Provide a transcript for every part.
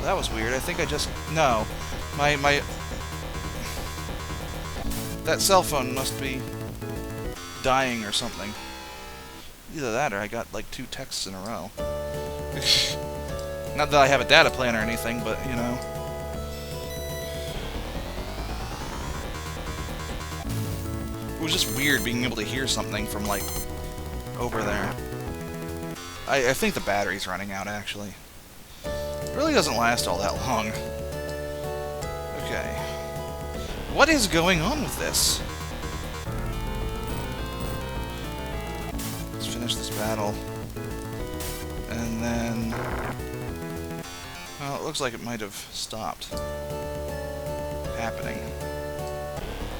That was weird. I think I just... No. My... That cell phone must be dying or something. Either that or I got like 2 texts in a row. Not that I have a data plan or anything, but, you know. It was just weird being able to hear something from, like, over there. I think the battery's running out, actually. It really doesn't last all that long. Okay. What is going on with this? Let's finish this battle. And then... Well, it looks like it might have stopped happening.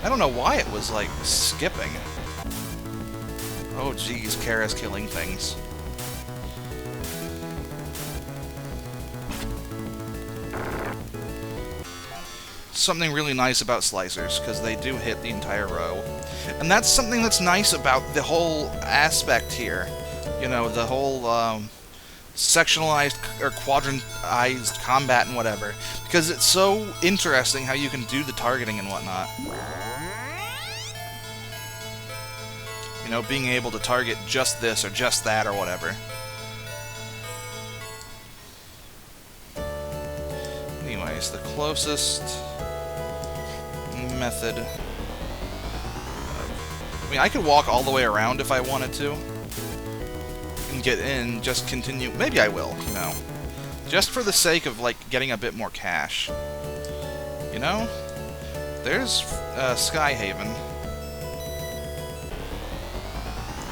I don't know why it was, like, skipping. Oh, geez, Kara's killing things. Something really nice about slicers, because they do hit the entire row. And that's something that's nice about the whole aspect here. You know, the whole sectionalized or quadrantized combat and whatever. Because it's so interesting how you can do the targeting and whatnot. You know, being able to target just this or just that or whatever. Anyways, the closest method of... I mean, I could walk all the way around if I wanted to. And get in, just continue... Maybe I will, you know. Just for the sake of, like, getting a bit more cash. You know? There's Skyhaven.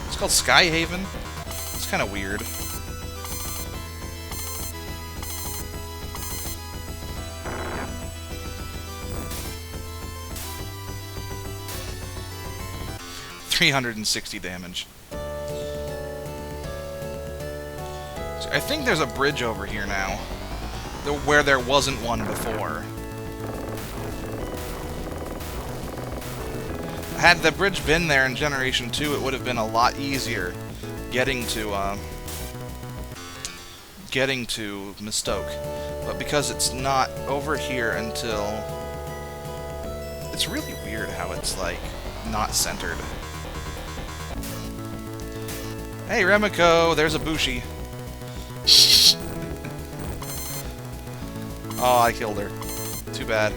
It's called Skyhaven? It's kind of weird. $360 damage. So I think there's a bridge over here now, where there wasn't one before. Had the bridge been there in Generation 2, it would have been a lot easier getting to Mistoke. But because it's not over here until... It's really weird how it's, like, not centered. Hey, Remiko, there's a Bushi. Oh, I killed her. Too bad.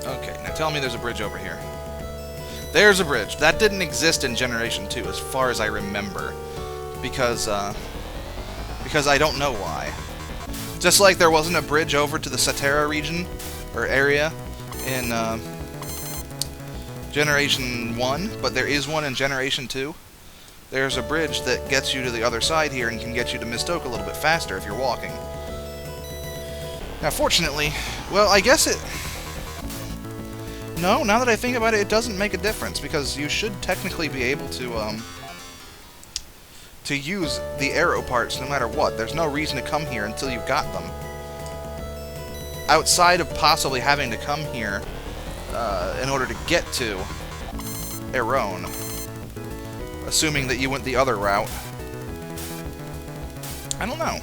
Okay, now tell me there's a bridge over here. There's a bridge. That didn't exist in Generation 2, as far as I remember. Because I don't know why. Just like there wasn't a bridge over to the Satera region, or area, in Generation 1, but there is one in Generation 2. There's a bridge that gets you to the other side here and can get you to Mistoke a little bit faster if you're walking. Now, fortunately, well, I guess it... No, now that I think about it, it doesn't make a difference, because you should technically be able to use the arrow parts no matter what. There's no reason to come here until you've got them. Outside of possibly having to come here in order to get to Erone. Assuming that you went the other route. I don't know.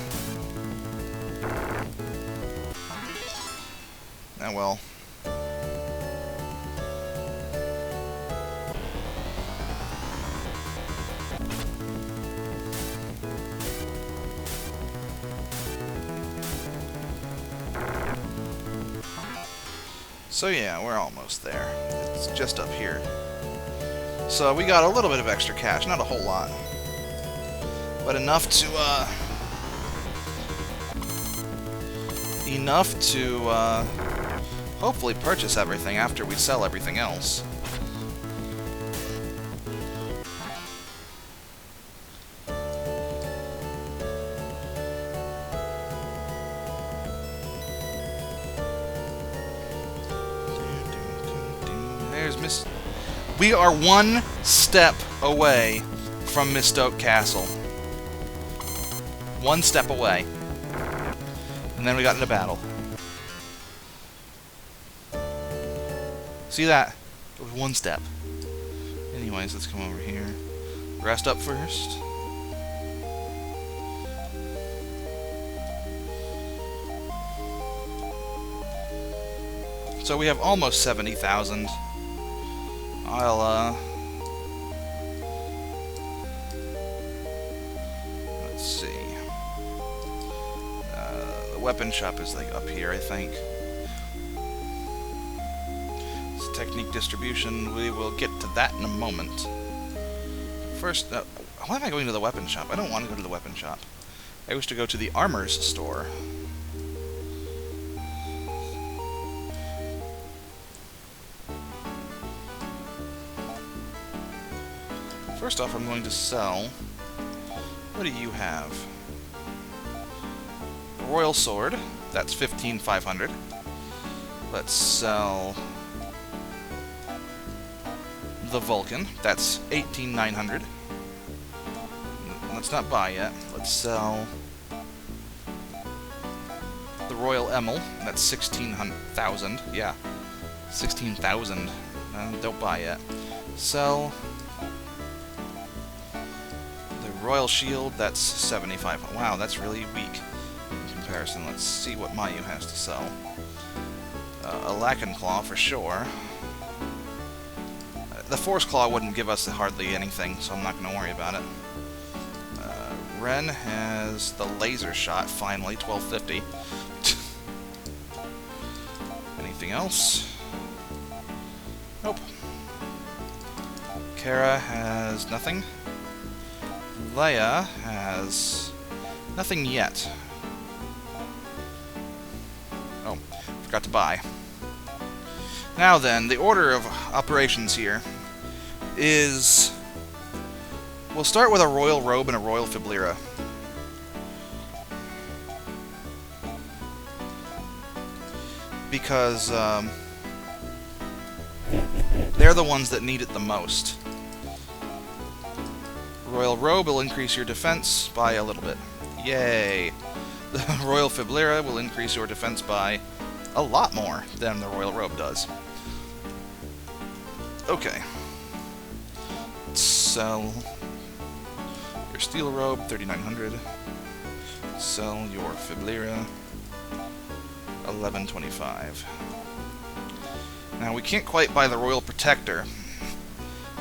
Oh well. So yeah, we're almost there. It's just up here. So we got a little bit of extra cash, not a whole lot. But enough to hopefully purchase everything after we sell everything else. We are one step away from Mistoke Castle. One step away. And then we got into battle. See that? It was one step. Anyways, let's come over here. Rest up first. So we have almost 70,000. I'll, let's see. The weapon shop is, like, up here, I think. It's technique distribution. We will get to that in a moment. First, why am I going to the weapon shop? I don't want to go to the weapon shop. I wish to go to the armor's store. First off, I'm going to sell... What do you have? A Royal Sword. That's 15,500. Let's sell... the Vulcan. That's 18,900. Let's not buy yet. Let's sell... the Royal Emil. That's 16,000. Yeah. 16,000. Don't buy yet. Sell... Royal Shield, that's 75. Wow, that's really weak in comparison. Let's see what Mayu has to sell. A Lacan Claw for sure. The Force Claw wouldn't give us hardly anything, so I'm not going to worry about it. Ren has the Laser Shot, finally, 1250. Anything else? Nope. Kara has nothing. Leia has nothing yet. Oh, forgot to buy. Now then, the order of operations here is... We'll start with a Royal Robe and a Royal Fiblira. Because, they're the ones that need it the most. Royal Robe will increase your defense by a little bit. Yay! The Royal Fiblira will increase your defense by a lot more than the Royal Robe does. Okay. Sell your Steel Robe, 3,900. Sell your Fiblira, 1125. Now, we can't quite buy the Royal Protector.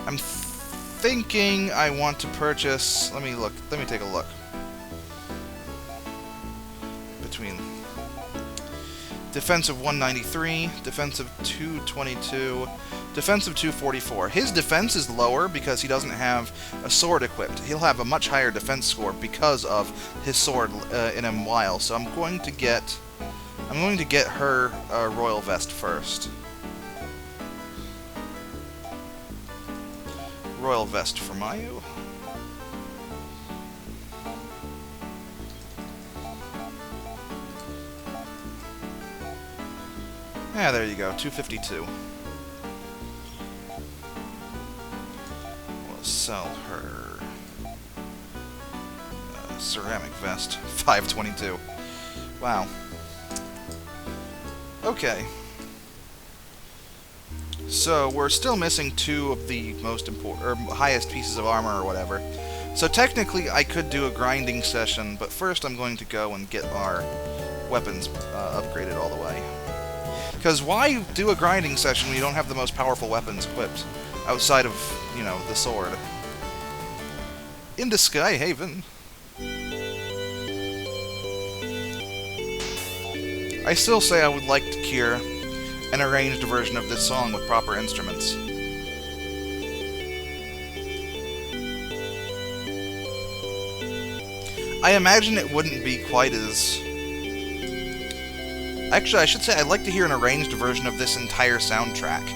I'm thinking I want to purchase... Let me take a look. Between defensive 193, defensive 222, defensive 244. His defense is lower because he doesn't have a sword equipped. He'll have a much higher defense score because of his sword in a while. So I'm going to get her Royal Vest first. Royal Vest for Mayu. Yeah, there you go, 252. We'll sell her ceramic vest, 522. Wow. Okay. So, we're still missing two of the most important, or highest pieces of armor or whatever. So technically, I could do a grinding session, but first I'm going to go and get our weapons upgraded all the way. Because why do a grinding session when you don't have the most powerful weapons equipped? Outside of, you know, the sword. Into Skyhaven. I still say I would like to cure an arranged version of this song with proper instruments. I imagine it wouldn't be quite as... Actually, I should say I'd like to hear an arranged version of this entire soundtrack.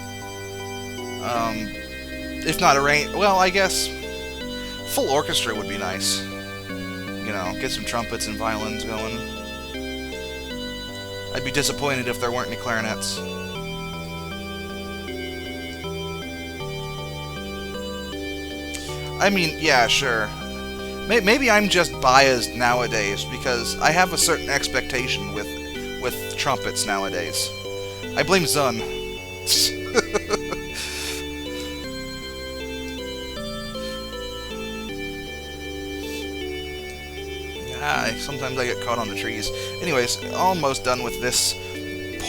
If not arranged... Well, I guess... full orchestra would be nice. You know, get some trumpets and violins going. I'd be disappointed if there weren't any clarinets. I mean, yeah, sure. Maybe I'm just biased nowadays, because I have a certain expectation with trumpets nowadays. I blame Zun. Sometimes I get caught on the trees. Anyways, almost done with this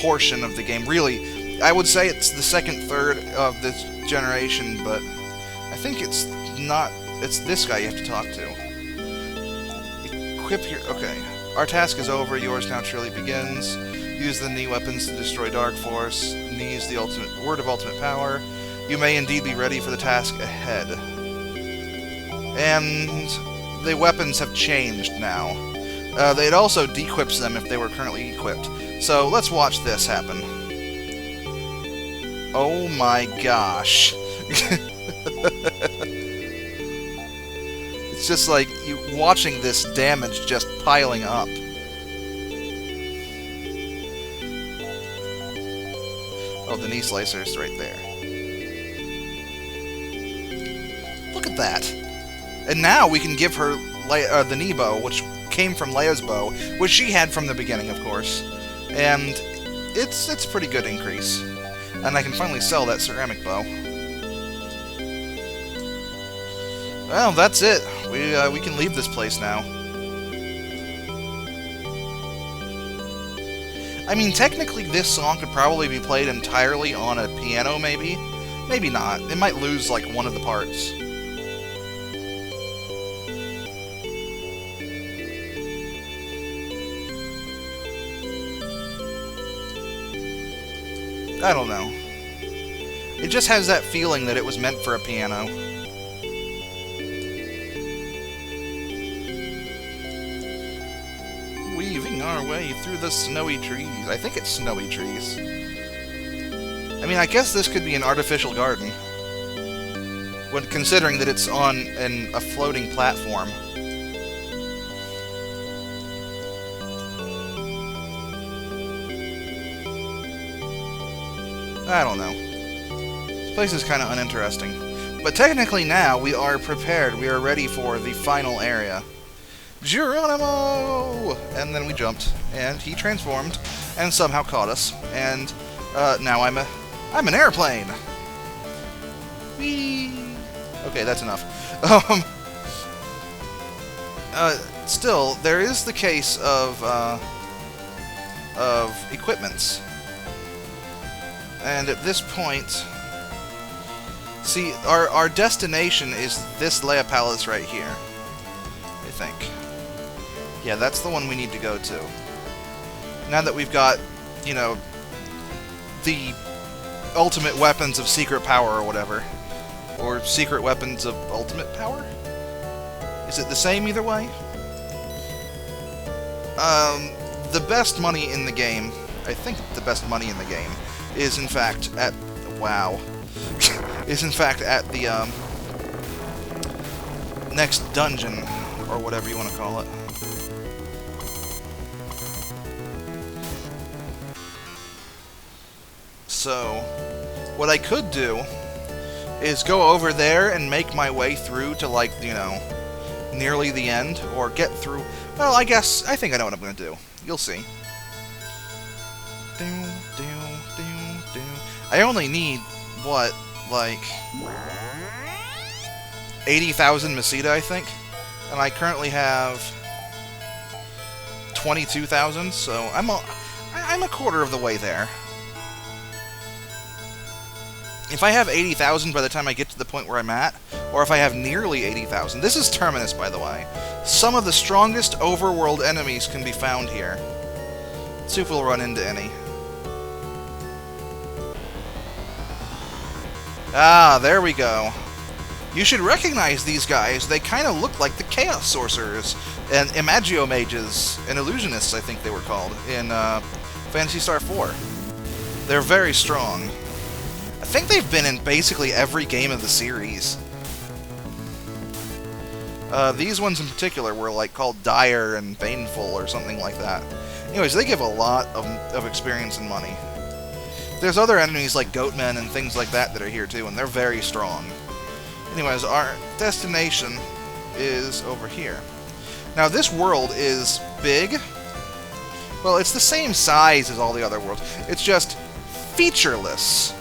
portion of the game. Really, I would say it's the second third of this generation, but I think it's not. It's this guy you have to talk to. Equip your... Okay. Our task is over. Yours now truly begins. Use the knee weapons to destroy Dark Force. Knees the ultimate word of ultimate power. You may indeed be ready for the task ahead. And the weapons have changed now. It also dequips them if they were currently equipped. So let's watch this happen. Oh my gosh. It's just like you watching this damage just piling up. Oh, the knee slicer's right there. Look at that. And now we can give her the knee bow, which came from Leia's bow, which she had from the beginning, of course. And it's a pretty good increase. And I can finally sell that ceramic bow. Well, that's it. We can leave this place now. I mean, technically this song could probably be played entirely on a piano, maybe? Maybe not. It might lose, like, one of the parts. I don't know. It just has that feeling that it was meant for a piano. Weaving our way through the snowy trees. I think it's snowy trees. I mean, I guess this could be an artificial garden. When considering that it's on a floating platform. I don't know. This place is kind of uninteresting. But technically now, we are prepared. We are ready for the final area. Geronimo! And then we jumped, and he transformed, and somehow caught us. And now I'm an airplane! Whee! Okay, that's enough. Still, there is the case of equipments. And at this point, see, our destination is this Leia Palace right here, I think. Yeah, that's the one we need to go to. Now that we've got, you know, the ultimate weapons of secret power or whatever. Or secret weapons of ultimate power? Is it the same either way? The best money in the game, I think the best money in the game, is in fact at... wow. is in fact at the, next dungeon, or whatever you want to call it. So, what I could do is go over there and make my way through to, like, you know, nearly the end, or get through... Well, I think I know what I'm going to do. You'll see. I only need, what, like... 80,000 Masita, I think? And I currently have 22,000, so I'm a quarter of the way there. If I have 80,000 by the time I get to the point where I'm at, or if I have nearly 80,000... This is Terminus, by the way. Some of the strongest overworld enemies can be found here. Let's see if we'll run into any. Ah, there we go. You should recognize these guys. They kind of look like the Chaos Sorcerers, and Imagio Mages, and Illusionists, I think they were called, in Phantasy Star 4. They're very strong. I think they've been in basically every game of the series. These ones in particular were like called Dire and Baneful or something like that. Anyways, they give a lot of experience and money. There's other enemies like Goatmen and things like that that are here too, and they're very strong. Anyways, our destination is over here. Now this world is big. Well, it's the same size as all the other worlds. It's just featureless.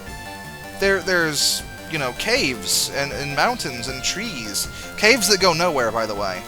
There's, you know, caves and mountains and trees. Caves that go nowhere, by the way.